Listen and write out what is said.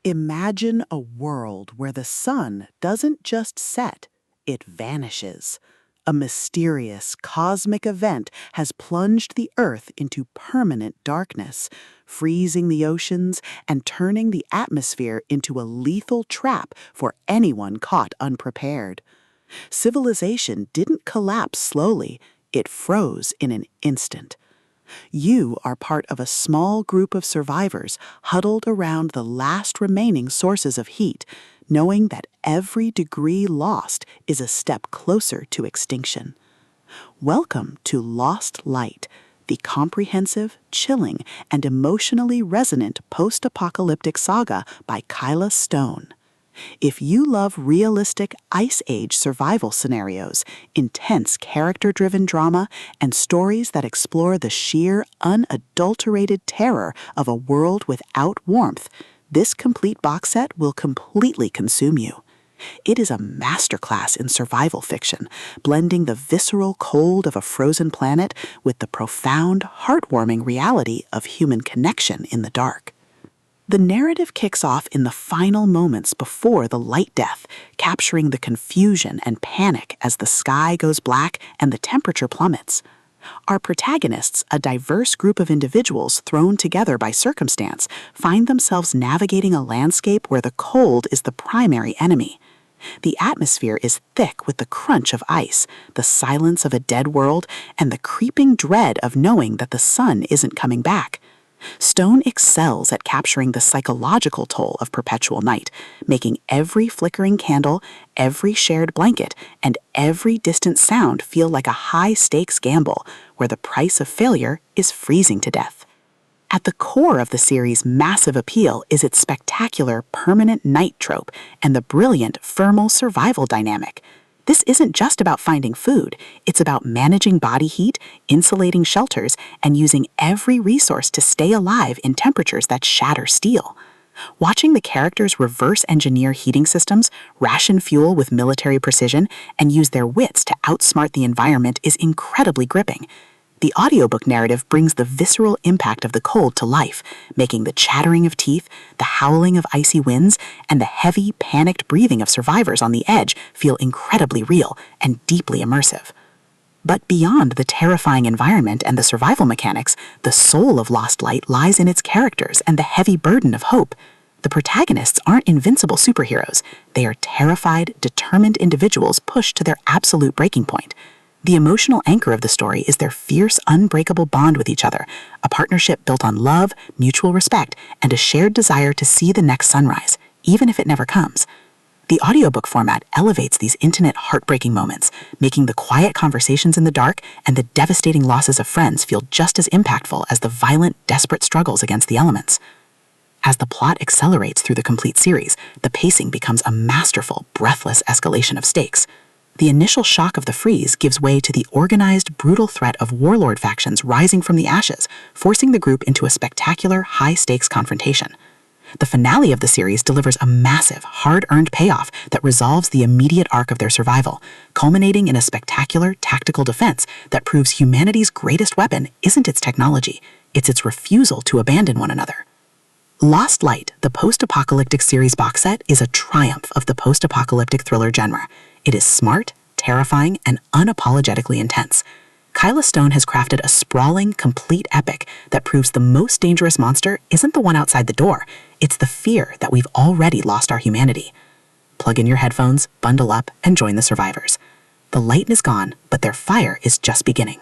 Imagine a world where the sun doesn't just set, it vanishes. A mysterious cosmic event has plunged the Earth into permanent darkness, freezing the oceans and turning the atmosphere into a lethal trap for anyone caught unprepared. Civilization didn't collapse slowly, it froze in an instant. You are part of a small group of survivors huddled around the last remaining sources of heat, knowing that every degree lost is a step closer to extinction. Welcome to Lost Light, the comprehensive, chilling, and emotionally resonant post-apocalyptic saga by Kyla Stone. If you love realistic Ice Age survival scenarios, intense character-driven drama, and stories that explore the sheer, unadulterated terror of a world without warmth, this complete box set will completely consume you. It is a masterclass in survival fiction, blending the visceral cold of a frozen planet with the profound, heartwarming reality of human connection in the dark. The narrative kicks off in the final moments before the light death, capturing the confusion and panic as the sky goes black and the temperature plummets. Our protagonists, a diverse group of individuals thrown together by circumstance, find themselves navigating a landscape where the cold is the primary enemy. The atmosphere is thick with the crunch of ice, the silence of a dead world, and the creeping dread of knowing that the sun isn't coming back. Stone excels at capturing the psychological toll of perpetual night, making every flickering candle, every shared blanket, and every distant sound feel like a high-stakes gamble, where the price of failure is freezing to death. At the core of the series' massive appeal is its spectacular permanent night trope and the brilliant thermal survival dynamic. This isn't just about finding food, it's about managing body heat, insulating shelters, and using every resource to stay alive in temperatures that shatter steel. Watching the characters reverse engineer heating systems, ration fuel with military precision, and use their wits to outsmart the environment is incredibly gripping. The audiobook narrative brings the visceral impact of the cold to life, making the chattering of teeth, the howling of icy winds, and the heavy, panicked breathing of survivors on the edge feel incredibly real and deeply immersive. But beyond the terrifying environment and the survival mechanics, the soul of Lost Light lies in its characters and the heavy burden of hope. The protagonists aren't invincible superheroes. They are terrified, determined individuals pushed to their absolute breaking point. The emotional anchor of the story is their fierce, unbreakable bond with each other, a partnership built on love, mutual respect, and a shared desire to see the next sunrise, even if it never comes. The audiobook format elevates these intimate, heartbreaking moments, making the quiet conversations in the dark and the devastating losses of friends feel just as impactful as the violent, desperate struggles against the elements. As the plot accelerates through the complete series, the pacing becomes a masterful, breathless escalation of stakes. The initial shock of the freeze gives way to the organized, brutal threat of warlord factions rising from the ashes, forcing the group into a spectacular, high-stakes confrontation. The finale of the series delivers a massive, hard-earned payoff that resolves the immediate arc of their survival, culminating in a spectacular, tactical defense that proves humanity's greatest weapon isn't its technology, it's its refusal to abandon one another. Lost Light, the Post-Apocalyptic Series Box Set, is a triumph of the post-apocalyptic thriller genre. It is smart, terrifying, and unapologetically intense. Kyla Stone has crafted a sprawling, complete epic that proves the most dangerous monster isn't the one outside the door, it's the fear that we've already lost our humanity. Plug in your headphones, bundle up, and join the survivors. The light is gone, but their fire is just beginning.